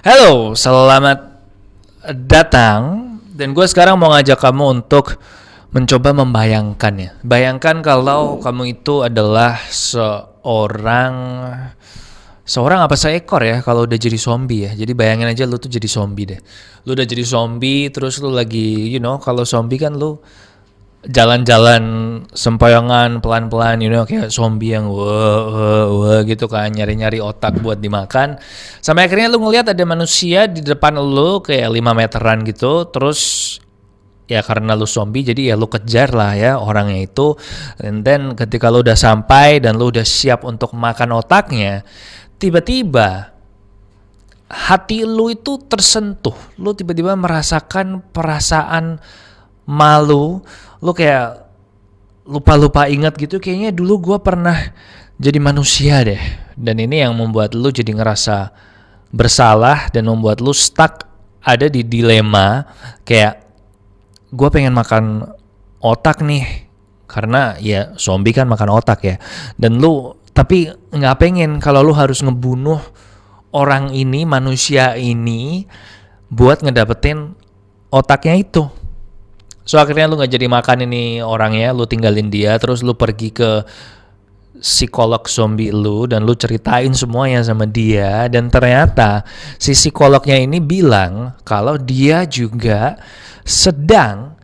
Halo, selamat datang. Dan gue sekarang mau ngajak kamu untuk mencoba membayangkan ya. Bayangkan kalau kamu itu adalah seorang apa seekor ya kalau udah jadi zombie ya. Jadi bayangin aja lu tuh jadi zombie deh. Lu udah jadi zombie terus lu lagi kalau zombie kan lu jalan-jalan sempoyongan pelan-pelan kayak zombie yang wah gitu kan, nyari-nyari otak buat dimakan. Sampai akhirnya lu ngelihat ada manusia di depan lu kayak 5 meteran gitu. Terus ya karena lu zombie jadi ya lu kejar lah ya orangnya itu. And then ketika lu udah sampai dan lu udah siap untuk makan otaknya, tiba-tiba hati lu itu tersentuh. Lu tiba-tiba merasakan perasaan malu. Lu kayak lupa-lupa ingat gitu, kayaknya dulu gue pernah jadi manusia deh. Dan ini yang membuat lu jadi ngerasa bersalah dan membuat lu stuck ada di dilema kayak gue pengen makan otak nih karena ya zombie kan makan otak ya. Dan lu tapi nggak pengen kalau lu harus ngebunuh orang ini, manusia ini buat ngedapetin otaknya itu. So akhirnya lu gak jadi makan ini orangnya, lu tinggalin dia, terus lu pergi ke psikolog zombie lu dan lu ceritain semuanya sama dia. Dan ternyata si psikolognya ini bilang kalau dia juga sedang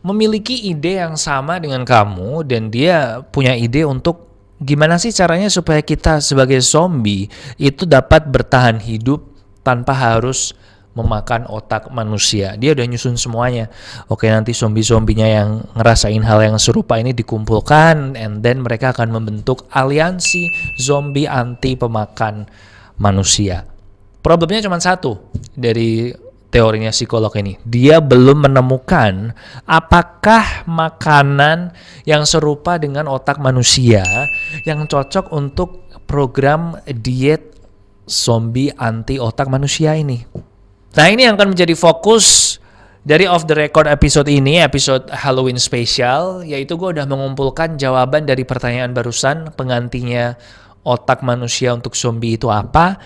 memiliki ide yang sama dengan kamu. Dan dia punya ide untuk gimana sih caranya supaya kita sebagai zombie itu dapat bertahan hidup tanpa harus memakan otak manusia. Dia udah nyusun semuanya. Oke, nanti zombie-zombinya yang ngerasain hal yang serupa ini dikumpulkan, and then mereka akan membentuk aliansi zombie anti pemakan manusia. Problemnya cuma satu dari teorinya psikolog ini. Dia belum menemukan apakah makanan yang serupa dengan otak manusia yang cocok untuk program diet zombie anti otak manusia ini. Nah, ini yang akan menjadi fokus dari Off The Record episode ini, episode Halloween spesial, yaitu gue udah mengumpulkan jawaban dari pertanyaan barusan, penggantinya otak manusia untuk zombie itu apa,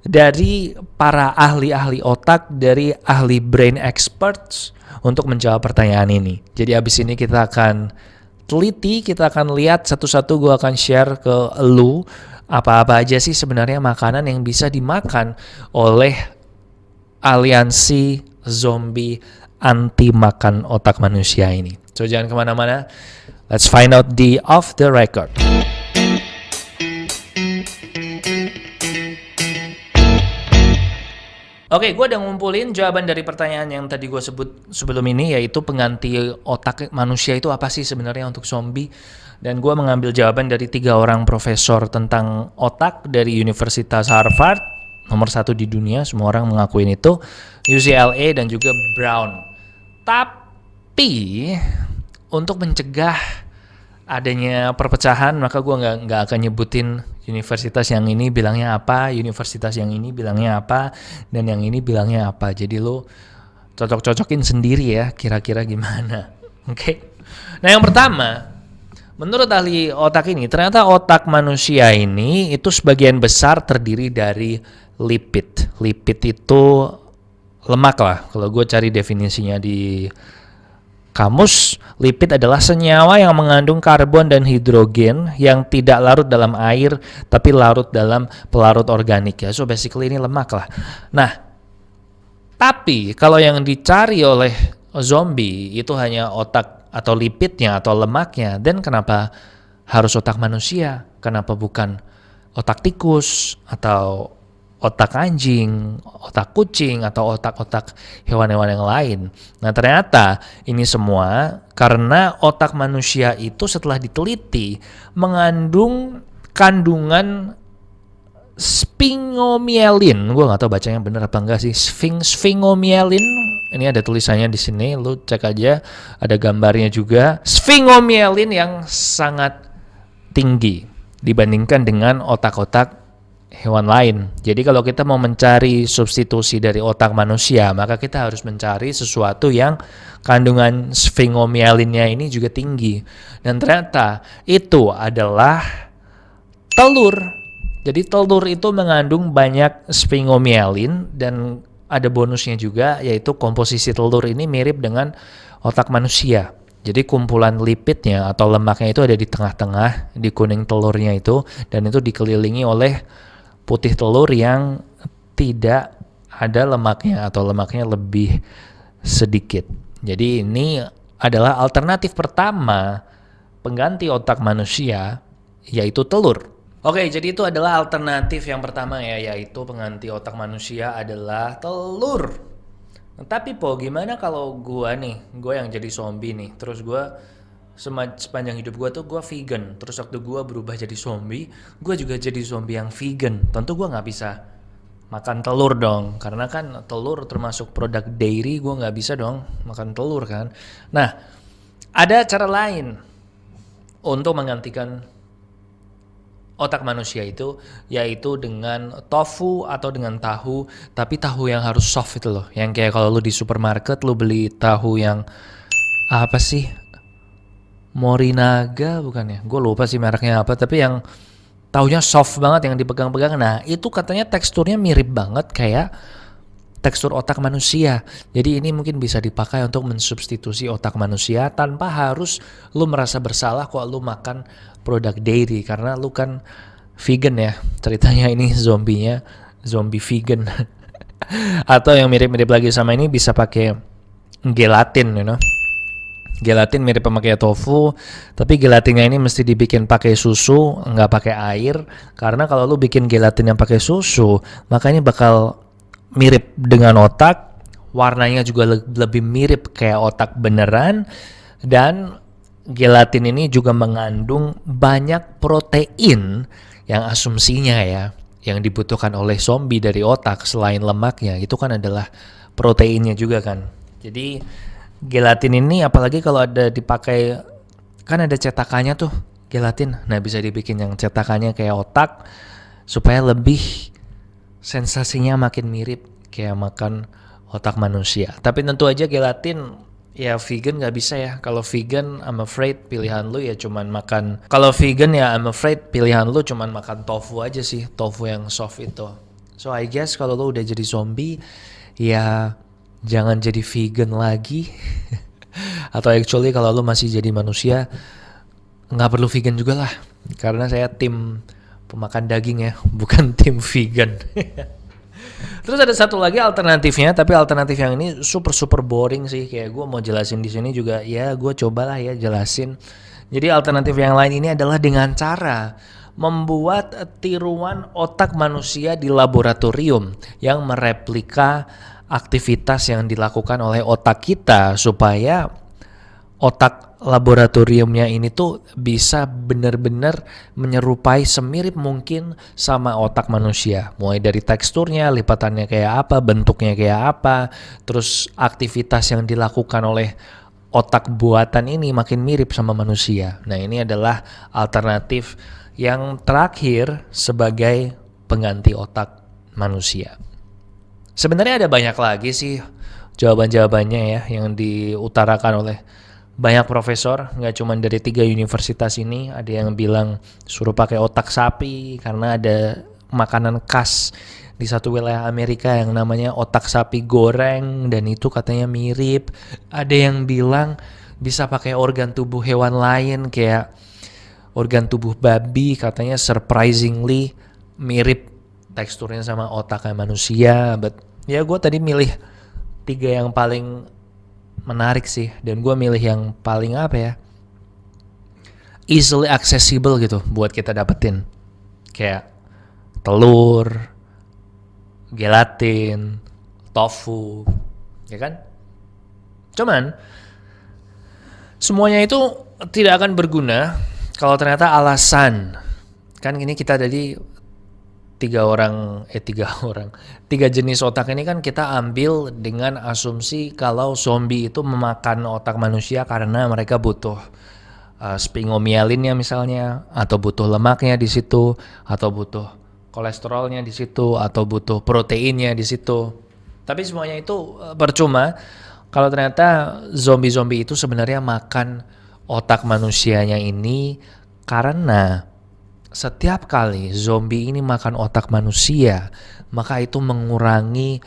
dari para ahli-ahli otak, dari ahli brain experts untuk menjawab pertanyaan ini. Jadi abis ini kita akan teliti, kita akan lihat satu-satu, gue akan share ke lu apa-apa aja sih sebenarnya makanan yang bisa dimakan oleh aliansi zombie anti makan otak manusia ini. So jangan kemana-mana, let's find out the Off The Record. Oke, gue udah ngumpulin jawaban dari pertanyaan yang tadi gue sebut sebelum ini, yaitu pengganti otak manusia itu apa sih sebenarnya untuk zombie. Dan gue mengambil jawaban dari 3 orang profesor tentang otak dari Universitas Harvard, nomor 1 di dunia, semua orang mengakuin itu, UCLA dan juga Brown. Tapi untuk mencegah adanya perpecahan, maka gue nggak akan nyebutin universitas yang ini bilangnya apa, universitas yang ini bilangnya apa, dan yang ini bilangnya apa. Jadi lo cocok-cocokin sendiri ya, kira-kira gimana. Oke. Nah, yang pertama, menurut ahli otak ini, ternyata otak manusia ini itu sebagian besar terdiri dari lipid. Lipid itu lemak lah. Kalau gue cari definisinya di kamus, lipid adalah senyawa yang mengandung karbon dan hidrogen yang tidak larut dalam air tapi larut dalam pelarut organik ya. So basically ini lemak lah. Nah, tapi kalau yang dicari oleh zombie itu hanya otak atau lipidnya atau lemaknya, dan kenapa harus otak manusia? Kenapa bukan otak tikus atau otak anjing, otak kucing, atau otak-otak hewan-hewan yang lain? Nah, ternyata ini semua karena otak manusia itu setelah diteliti mengandung kandungan sphingomyelin. Gue nggak tahu bacanya bener apa enggak sih. Sphingomyelin. Ini ada tulisannya di sini, lu cek aja, ada gambarnya juga. Sphingomyelin yang sangat tinggi dibandingkan dengan otak-otak hewan lain. Jadi kalau kita mau mencari substitusi dari otak manusia, maka kita harus mencari sesuatu yang kandungan sphingomyelinnya ini juga tinggi. Dan ternyata itu adalah telur. Jadi telur itu mengandung banyak sphingomyelin dan ada bonusnya juga, yaitu komposisi telur ini mirip dengan otak manusia. Jadi kumpulan lipidnya atau lemaknya itu ada di tengah-tengah, di kuning telurnya itu, dan itu dikelilingi oleh putih telur yang tidak ada lemaknya atau lemaknya lebih sedikit. Jadi ini adalah alternatif pertama pengganti otak manusia, yaitu telur. Oke, jadi itu adalah alternatif yang pertama ya, yaitu pengganti otak manusia adalah telur. Tapi gimana kalau gue yang jadi zombie nih, terus gue sepanjang hidup gue tuh gue vegan, terus waktu gue berubah jadi zombie, gue juga jadi zombie yang vegan. Tentu gue nggak bisa makan telur dong, karena kan telur termasuk produk dairy, gue nggak bisa dong makan telur kan. Nah, ada cara lain untuk menggantikan otak manusia itu, yaitu dengan tofu atau dengan tahu, tapi tahu yang harus soft itu loh, yang kayak kalau lu di supermarket lu beli tahu yang apa sih, Morinaga bukan ya, gue lupa sih mereknya apa, tapi yang tahunya soft banget yang dipegang-pegang. Nah itu katanya teksturnya mirip banget kayak tekstur otak manusia. Jadi ini mungkin bisa dipakai untuk mensubstitusi otak manusia tanpa harus lu merasa bersalah kalau lu makan produk dairy, karena lu kan vegan ya. Ceritanya ini zombinya zombie vegan. Atau yang mirip-mirip lagi sama ini bisa pakai gelatin, Gelatin mirip pakai tofu, tapi gelatinnya ini mesti dibikin pakai susu, nggak pakai air. Karena kalau lu bikin gelatin yang pakai susu, makanya bakal mirip dengan otak, warnanya juga lebih mirip kayak otak beneran, dan gelatin ini juga mengandung banyak protein yang asumsinya ya, yang dibutuhkan oleh zombie dari otak selain lemaknya, itu kan adalah proteinnya juga kan. Jadi gelatin ini apalagi kalau ada dipakai, kan ada cetakannya tuh gelatin, nah bisa dibikin yang cetakannya kayak otak supaya lebih sensasinya makin mirip kayak makan otak manusia. Tapi tentu aja gelatin ya vegan nggak bisa ya. Kalau vegan I'm afraid pilihan lu ya cuman makan, kalau vegan ya I'm afraid pilihan lu cuman makan tofu aja sih, tofu yang soft itu. So I guess kalau lu udah jadi zombie ya jangan jadi vegan lagi. Atau actually kalau lu masih jadi manusia nggak perlu vegan juga lah, karena saya tim pemakan daging ya, bukan tim vegan. Terus ada satu lagi alternatifnya, tapi alternatif yang ini super boring sih, kayak gue mau jelasin di sini juga ya gue cobalah ya jelasin. Jadi alternatif yang lain ini adalah dengan cara membuat tiruan otak manusia di laboratorium yang mereplika aktivitas yang dilakukan oleh otak kita, supaya otak laboratoriumnya ini tuh bisa benar-benar menyerupai semirip mungkin sama otak manusia. Mulai dari teksturnya, lipatannya kayak apa, bentuknya kayak apa, terus aktivitas yang dilakukan oleh otak buatan ini makin mirip sama manusia. Nah ini adalah alternatif yang terakhir sebagai pengganti otak manusia. Sebenarnya ada banyak lagi sih jawaban-jawabannya ya yang diutarakan oleh banyak profesor, nggak cuma dari 3 universitas ini. Ada yang bilang suruh pakai otak sapi karena ada makanan khas di satu wilayah Amerika yang namanya otak sapi goreng dan itu katanya mirip. Ada yang bilang bisa pakai organ tubuh hewan lain kayak organ tubuh babi, katanya surprisingly mirip teksturnya sama otaknya manusia. But ya gue tadi milih 3 yang paling menarik sih, dan gue milih yang paling apa ya, easily accessible gitu buat kita dapetin, kayak telur, gelatin, tofu, ya kan? Cuman semuanya itu tidak akan berguna kalau ternyata alasan, kan ini kita tadi 3 jenis otak ini kan kita ambil dengan asumsi kalau zombie itu memakan otak manusia karena mereka butuh sphingomyelinnya misalnya, atau butuh lemaknya di situ, atau butuh kolesterolnya di situ, atau butuh proteinnya di situ. Tapi semuanya itu percuma kalau ternyata zombie-zombie itu sebenarnya makan otak manusianya ini karena setiap kali zombie ini makan otak manusia, maka itu mengurangi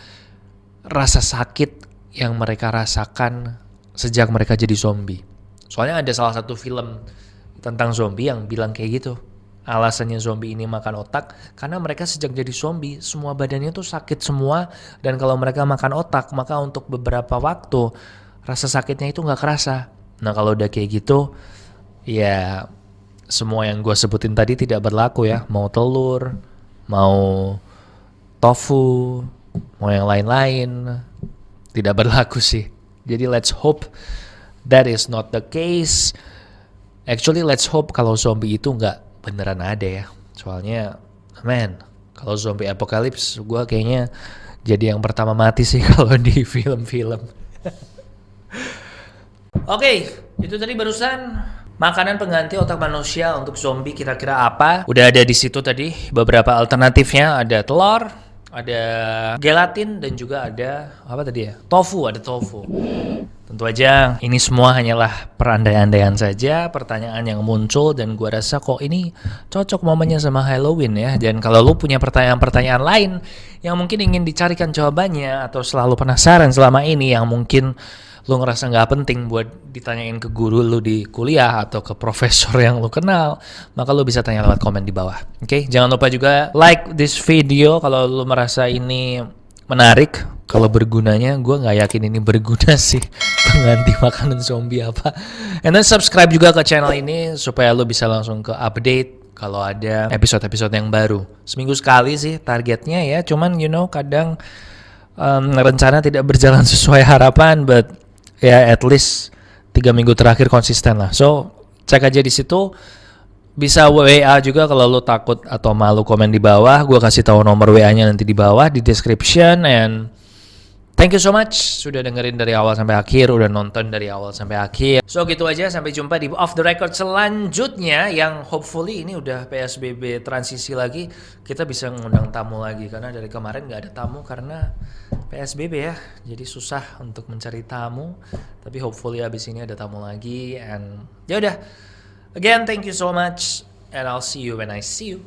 rasa sakit yang mereka rasakan sejak mereka jadi zombie. Soalnya ada salah satu film tentang zombie yang bilang kayak gitu. Alasannya zombie ini makan otak karena mereka sejak jadi zombie semua badannya tuh sakit semua, dan kalau mereka makan otak maka untuk beberapa waktu rasa sakitnya itu nggak kerasa. Nah kalau udah kayak gitu ya semua yang gue sebutin tadi tidak berlaku ya. Mau telur, mau tofu, mau yang lain-lain tidak berlaku sih. Jadi let's hope that is not the case. Actually let's hope kalau zombie itu nggak beneran ada ya. Soalnya man, kalau zombie apocalypse gue kayaknya jadi yang pertama mati sih kalau di film-film. Oke, itu tadi barusan makanan pengganti otak manusia untuk zombie kira-kira apa? Udah ada di situ tadi beberapa alternatifnya, ada telur, ada gelatin, dan juga ada apa tadi ya? Tofu, ada tofu. Tentu aja ini semua hanyalah perandai-andaian saja, pertanyaan yang muncul, dan gua rasa kok ini cocok momennya sama Halloween ya. Dan kalau lu punya pertanyaan-pertanyaan lain yang mungkin ingin dicarikan jawabannya atau selalu penasaran selama ini yang mungkin lu ngerasa nggak penting buat ditanyain ke guru lu di kuliah atau ke profesor yang lu kenal, maka lu bisa tanya lewat komen di bawah. Oke, jangan lupa juga like this video kalau lu merasa ini menarik. Kalau bergunanya, gue nggak yakin ini berguna sih, pengganti makanan zombie apa. And then subscribe juga ke channel ini supaya lu bisa langsung ke update kalau ada episode-episode yang baru. Seminggu sekali sih targetnya ya, cuman kadang rencana tidak berjalan sesuai harapan, but ya at least 3 minggu terakhir konsisten lah. So cek aja di situ, bisa WA juga kalau lu takut atau malu komen di bawah. Gue kasih tahu nomor WA-nya nanti di bawah di description. And thank you so much sudah dengerin dari awal sampai akhir, udah nonton dari awal sampai akhir. So gitu aja, sampai jumpa di Off The Record selanjutnya yang hopefully ini udah PSBB transisi lagi. Kita bisa ngundang tamu lagi karena dari kemarin gak ada tamu karena PSBB ya. Jadi susah untuk mencari tamu. Tapi hopefully abis ini ada tamu lagi. And ya udah. Again, thank you so much and I'll see you when I see you.